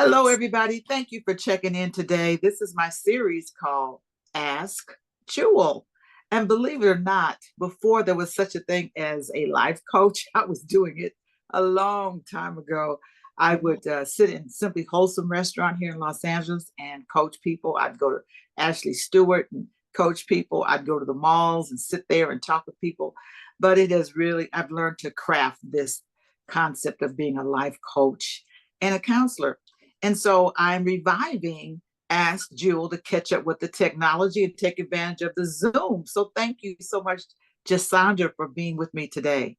Hello, everybody. Thank you for checking in today. This is my series called Ask Jewel. And believe it or not, before there was such a thing as a life coach, I was doing it a long time ago. I would sit in Simply Wholesome restaurant here in Los Angeles and coach people. I'd go to Ashley Stewart and coach people. I'd go to the malls and sit there and talk with people. But it has really, I've learned to craft this concept of being a life coach and a counselor. And so I'm reviving Ask Jewel to catch up with the technology and take advantage of the Zoom. So thank you so much, Jasandra, for being with me today.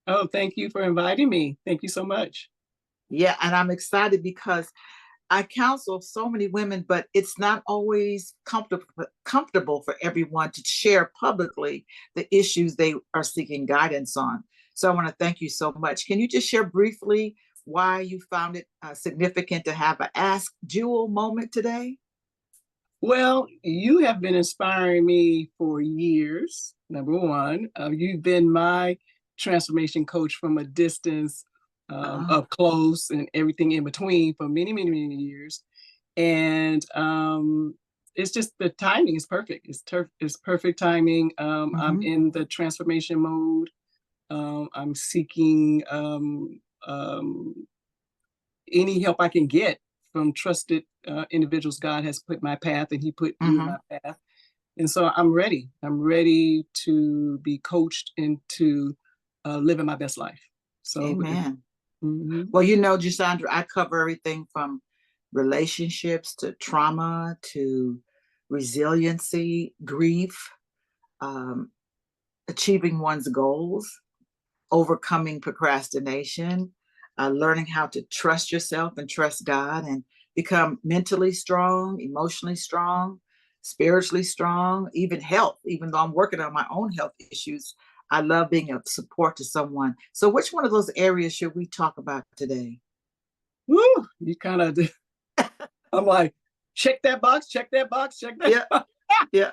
Oh, thank you for inviting me. Thank you so much. Yeah, and I'm excited because I counsel so many women, but it's not always comfortable for everyone to share publicly the issues they are seeking guidance on. So I want to thank you so much. Can you just share briefly why you found it significant to have an Ask Jewel moment today? Well, you have been inspiring me for years. Number one, you've been my transformation coach from a distance, Uh, up close, and everything in between for many, many, many years. And it's just the timing is perfect. It's perfect timing. I'm mhm. in the transformation mode. I'm seeking any help I can get from trusted individuals God has put in my path, and He put you in my Mhm. path. And so I'm ready. I'm ready to be coached into living my best life. So, Amen. mhm. Well, Gisandra, I cover everything from relationships to trauma to resiliency, grief, um, achieving one's goals, overcoming procrastination, learning how to trust yourself and trust God and become mentally strong, emotionally strong, spiritually strong, even health. Even though I'm working on my own health issues, I love being of support to someone. So, which one of those areas should we talk about today? Woo, you kind of, I'm like, check that box, check that box, check that Yeah, box. yeah.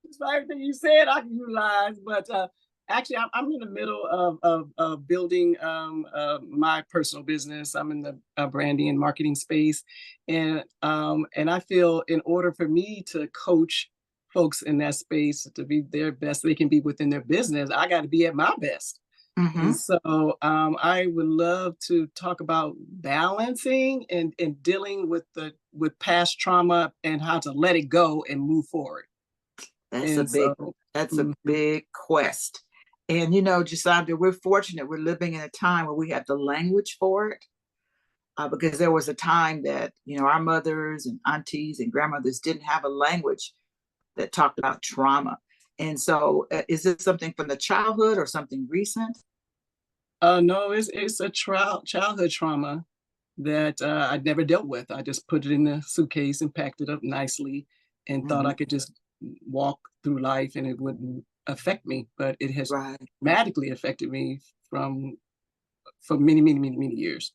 Just everything you said, I can utilize. But actually, I'm in the middle of building my personal business. I'm in the branding and marketing space, and I feel in order for me to coach folks in that space to be their best they can be within their business, I got to be at my best. And Mm-hmm. so I would love to talk about balancing and dealing with past trauma and how to let it go and move forward. That's a And big, so, that's a mhm, big quest. And Gisandra, we're fortunate. We're living in a time where we have the language for it. Because there was a time that our mothers and aunties and grandmothers didn't have a language that talked about trauma. And so, is this something from the childhood or something recent? no, it's a childhood trauma that I'd never dealt with. I just put it in the suitcase and packed it up nicely and thought I Hmm. could just walk through life and it wouldn't affect me. But it has Right. dramatically affected me from for many, many, many, many years.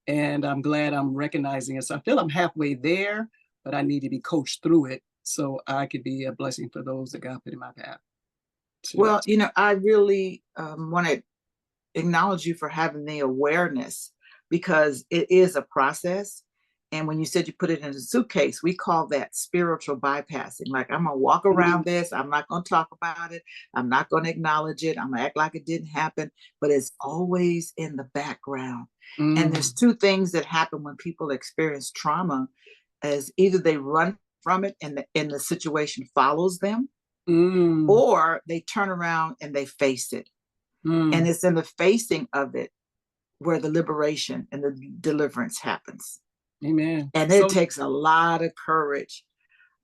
And I'm glad I'm recognizing it. So I feel I'm halfway there, but I need to be coached through it so I could be a blessing for those that God put in my path. To, Well, I really want to acknowledge you for having the awareness because it is a process. And when you said you put it in a suitcase, we call that spiritual bypassing. Like, I'm going to walk mm, around this. I'm not going to talk about it. I'm not going to acknowledge it. I'm going to act like it didn't happen, but it's always in the background. And there's mm, two things that happen when people experience trauma as either they run from it and the situation follows them, mm, or they turn around and they face it. And mm. it's in the facing of it where the liberation and the deliverance happens. Amen. And it So, takes a lot of courage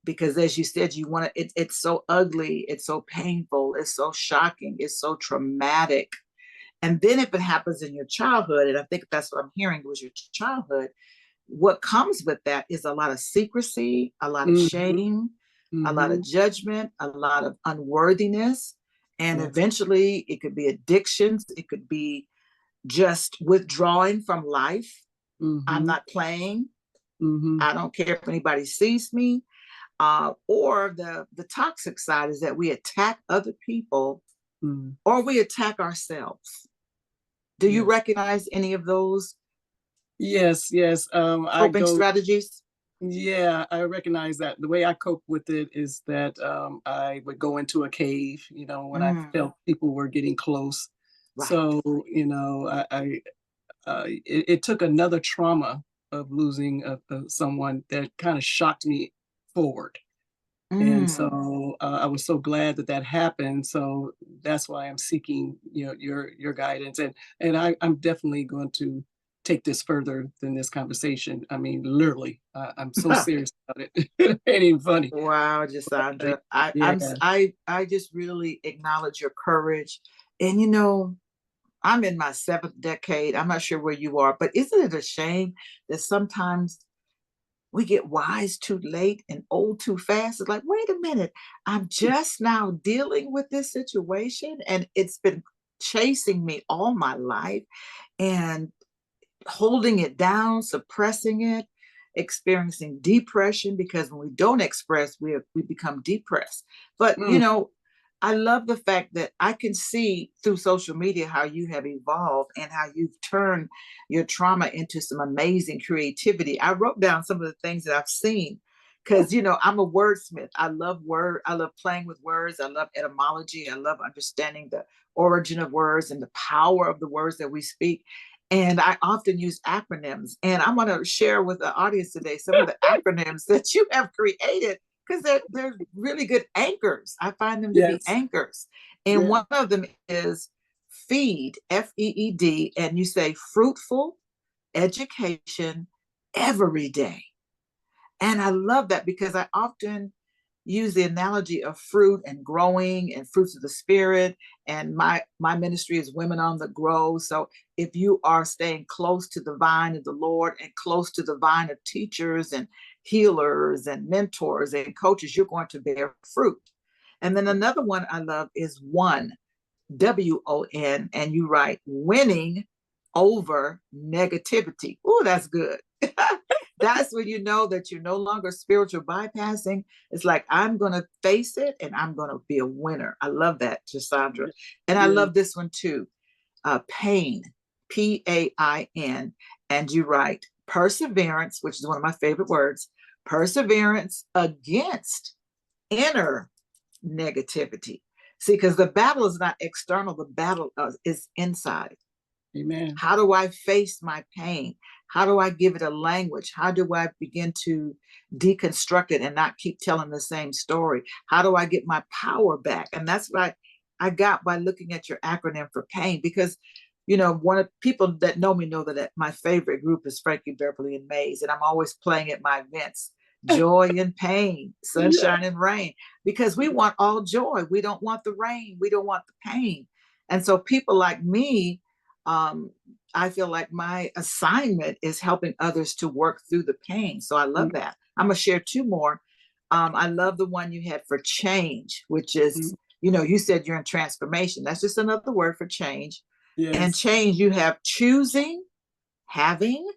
because, as you said, you want to, it's so ugly, it's so painful, it's so shocking, it's so traumatic. And then if it happens in your childhood, and I think that's what I'm hearing was your childhood, what comes with that is a lot of secrecy, a lot of mhm, shame, a lot of mhm. judgment, a lot of unworthiness. And Yes. eventually it could be addictions, it could be just withdrawing from life. I'm Mhm, not playing. mhm. I don't care if anybody sees me. Or the toxic side is that we attack other people Mm. or we attack ourselves. Do you Yes. recognize any of those Yes, yes. I Coping go, strategies? yeah, I recognize that the way I cope with it is that I would go into a cave, when I Mm, felt people were getting close. right. So, it took another trauma of losing someone that kind of shocked me forward. And Mm. so I was so glad that that happened. So that's why I'm seeking, your guidance, and I'm definitely going to take this further than this conversation. I mean, literally, I'm so serious about it. It ain't even funny. Wow, I- Jasandra. yeah, I just really acknowledge your courage. And I'm in my seventh decade. I'm not sure where you are, but isn't it a shame that sometimes we get wise too late and old too fast? It's like, wait a minute, I'm just now dealing with this situation and it's been chasing me all my life. And holding it down, suppressing it, experiencing depression, because when we don't express, we become depressed. But mm, I love the fact that I can see through social media how you have evolved and how you've turned your trauma into some amazing creativity. I wrote down some of the things that I've seen because I'm a wordsmith. I love playing with words. I love etymology. I love understanding the origin of words and the power of the words that we speak. And I often use acronyms. And I'm going to share with the audience today some of the acronyms that you have created because they're really good anchors. I find them to be yes, anchors. And yeah, one of them is FEED, FEED. And you say fruitful education every day. And I love that because I often use the analogy of fruit and growing and fruits of the spirit. And my ministry is Women on the Grow. So if you are staying close to the vine of the Lord and close to the vine of teachers and healers and mentors and coaches, you're going to bear fruit. And then another one I love is one, WON, and you write winning over negativity. Oh, that's good. That's when you know that you're no longer spiritual bypassing. It's like, I'm going to face it and I'm going to be a winner. I love that, Cassandra. And I yeah, love this one too. Pain, PAIN. And you write perseverance, which is one of my favorite words, perseverance against inner negativity. See, because the battle is not external, the battle is inside. amen. How do I face my pain? How do I give it a language? How do I begin to deconstruct it and not keep telling the same story? How do I get my power back? And that's what I got by looking at your acronym for pain, because one of people that know me know that my favorite group is Frankie Beverly and Mays, and I'm always playing at my events joy and pain, Yeah, sunshine and rain, because we want all joy. We don't want the rain. We don't want the pain. And so people like me, um, I feel like my assignment is helping others to work through the pain. So I love mm, that. I'm going to share two more. I love the one you had for change, which is, mm, you said you're in transformation. That's just another word for change. And yes, change, you have choosing, having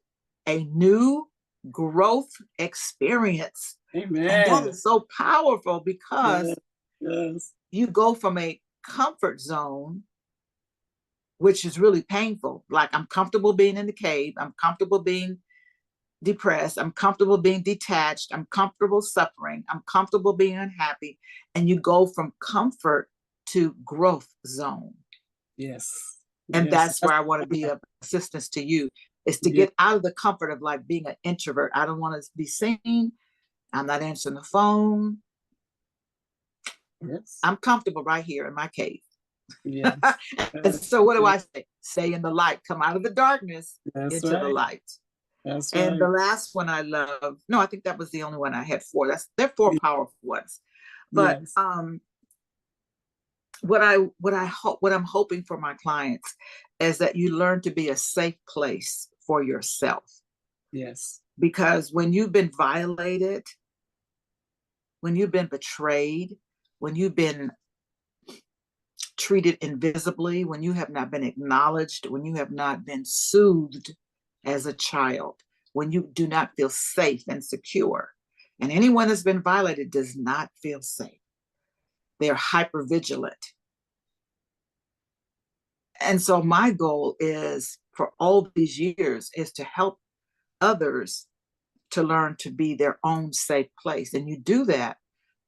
a new growth experience. And that amen. is so powerful Yes, because yes, you go from a comfort zone, which is really painful. Like, I'm comfortable being in the cave, I'm comfortable being depressed, I'm comfortable being detached, I'm comfortable suffering, I'm comfortable being unhappy. And you go from comfort to growth zone. yes, And yes. that's where I want to be of assistance to you, is to Yeah, get out of the comfort of like being an introvert. I don't want to be seen. I'm not answering the phone. yes, I'm comfortable right here in my cave. yes. And so what do Yes, I say? Stay in the light, come out of the darkness that's into the right. light. That's And the right. last one I love, no, I think that was the only one I had four. They're four Y- powerful ones. But Yes, what I'm hoping for my clients is that you learn to be a safe place for yourself. yes. Because when you've been violated, when you've been betrayed, when you've been treated invisibly, when you have not been acknowledged, when you have not been soothed as a child, when you do not feel safe and secure, and anyone that's been violated does not feel safe. They're hyper vigilant. And so my goal is for all these years is to help others to learn to be their own safe place. And you do that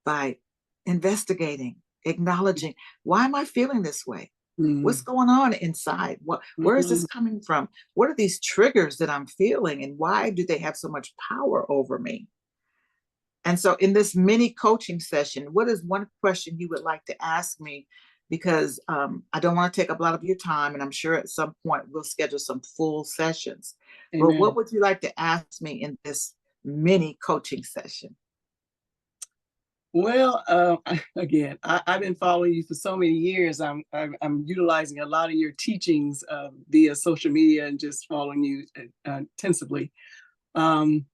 by investigating, acknowledging, why am I feeling this way? What's Mm. going on inside? Where is this Mhm. coming from? What are these triggers that I'm feeling, and why do they have so much power over me? And so, in this mini coaching session, what is one question you would like to ask me? Because I don't want to take up a lot of your time, and I'm sure at some point we'll schedule some full sessions. But what Amen. would you like to ask me in this mini coaching session? Well, again, I've been following you for so many years. I'm utilizing a lot of your teachings via social media and just following you intensively. Um,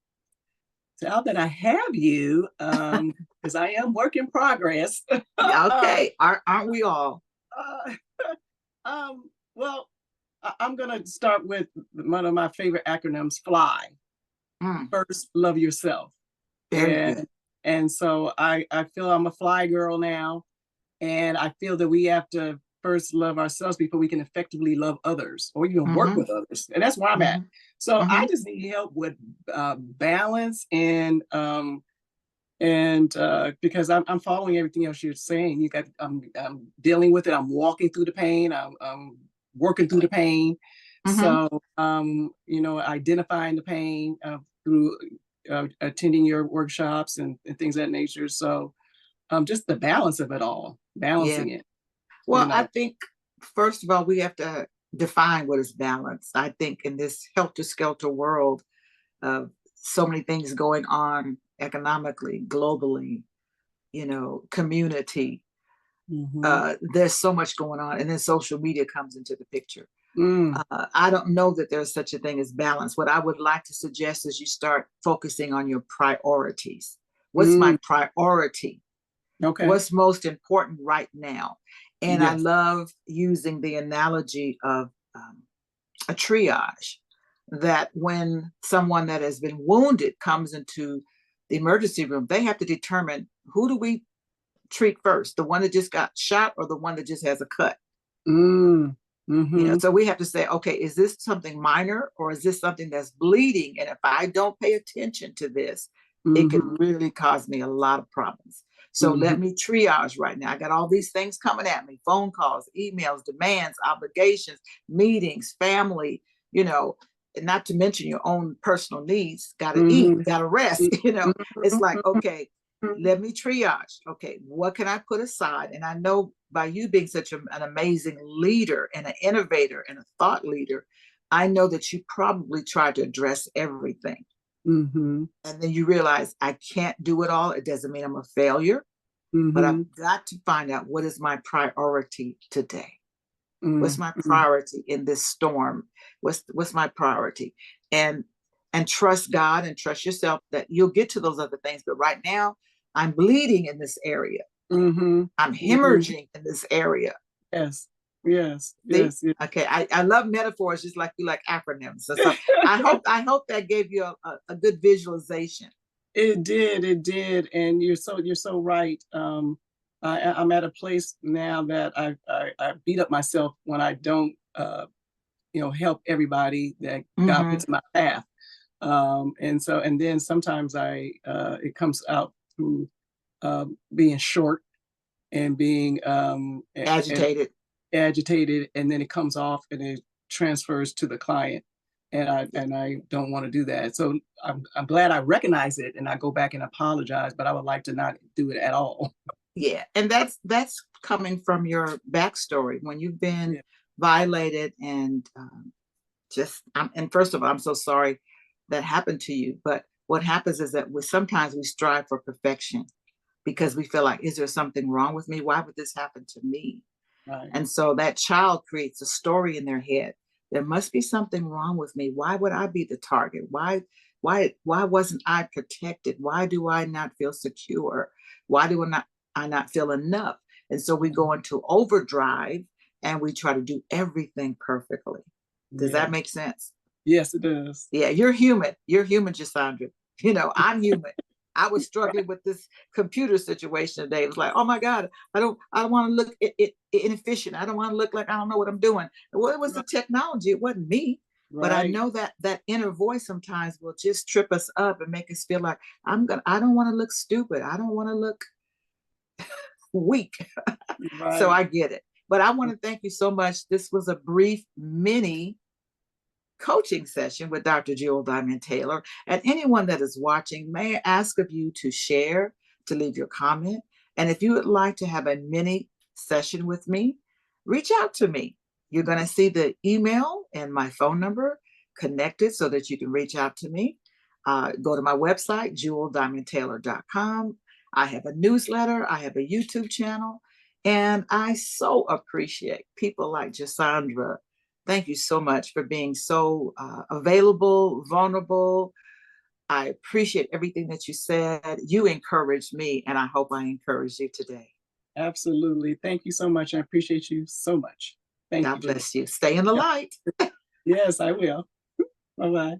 so now that I have you, because I am work in progress. Yeah, okay, aren't we all? uh, well, I'm gonna start with one of my favorite acronyms, FLY. Mm, First, love yourself. very good. And so I feel I'm a fly girl now, and I feel that we have to first love ourselves before we can effectively love others or even work Mm-hmm, with others. And that's where I'm at. mm-hmm, So mm-hmm. I just need help with balance and because I'm following everything else you're saying. You got I'm dealing with it. I'm walking through the pain. I'm working through the pain. Mm-hmm. So identifying the pain through attending your workshops and things of that nature. So just the balance of it all, Yeah. balancing it, you Well, I know. think first of all, we have to define what is balance. I think in this helter-skelter world of so many things going on economically, globally, community, Mm-hmm. there's so much going on. And then social media comes into the picture. Mm, I don't know that there's such a thing as balance. What I would like to suggest is you start focusing on your priorities. What's mm, my priority? okay. What's most important right now? And I Yes. love using the analogy of a triage, that when someone that has been wounded comes into the emergency room, they have to determine, who do we treat first, the one that just got shot or the one that just has a cut? Mm, mm-hmm. So we have to say, okay, is this something minor or is this something that's bleeding? And if I don't pay attention to this, it could Mm-hmm. really cause me a lot of problems. So Mm-hmm. let me triage right now. I got all these things coming at me: phone calls, emails, demands, obligations, meetings, family, you know, and not to mention your own personal needs. Got to eat, Mm-hmm. got to rest. It's like, okay, Mm-hmm. let me triage. Okay, what can I put aside? And I know by you being such an amazing leader and an innovator and a thought leader, I know that you probably try to address everything. Mm-hmm. And then you realize, I can't do it all. It doesn't mean I'm a failure, but I've Mm-hmm. got to find out, what is my priority today? What's my Mm-hmm. priority in this storm? What's my priority? And and trust God and trust yourself that you'll get to those other things. But right now, I'm bleeding in this area. Mm-hmm. I'm Mm-hmm. hemorrhaging in this area. Yes. Yes. See? Yes. Yes. Okay. I love metaphors, just like you like acronyms. So I hope that gave you a good visualization. It did, it did, and you're so right. I'm at a place now that I beat up myself when I don't help everybody that God Mm-hmm. puts in my path. And then sometimes I it comes out through being short and being Agitated. agitated, and then it comes off and it transfers to the client. And I don't want to do that. So I'm glad I recognize it and I go back and apologize, but I would like to not do it at all. Yeah, and that's coming from your backstory when you've been Yeah. violated, and and first of all, I'm so sorry that happened to you. But what happens is that sometimes we strive for perfection because we feel like, is there something wrong with me? Why would this happen to me? Right. And so that child creates a story in their head. There must be something wrong with me. Why would I be the target? Why wasn't I protected? Why do I not feel secure? Why do I not feel enough? And so we go Mhm. into overdrive and we try to do everything perfectly. Does that Yeah. make sense? Yes, it does. Yeah, you're human. You're human, Jasandra. I'm human. I was Right. struggling with this computer situation today. It was like, oh my God, I don't want to look inefficient. I don't want to look like I don't know what I'm doing. Well, it was the Right. technology. It wasn't me. But I Right. know that that inner voice sometimes will just trip us up and make us feel like I don't want to look stupid. I don't want to look weak. So Right. I get it. But I want to thank you so much. This was a brief mini coaching session with Dr. Jewel Diamond Taylor. And anyone that is watching, may I ask of you to share, to leave your comment. And if you would like to have a mini session with me, reach out to me. You're going to see the email and my phone number connected so that you can reach out to me. Go to my website, jeweldiamondtaylor.com. I have a newsletter, I have a YouTube channel, and I so appreciate people like Jasandra. Thank you so much for being so available, vulnerable. I appreciate everything that you said. You encouraged me, and I hope I encouraged you today. Absolutely. Thank you so much. I appreciate you so much. Thank God you, Joe. bless you. Stay in the Yeah. light. Yes, I will. Bye bye.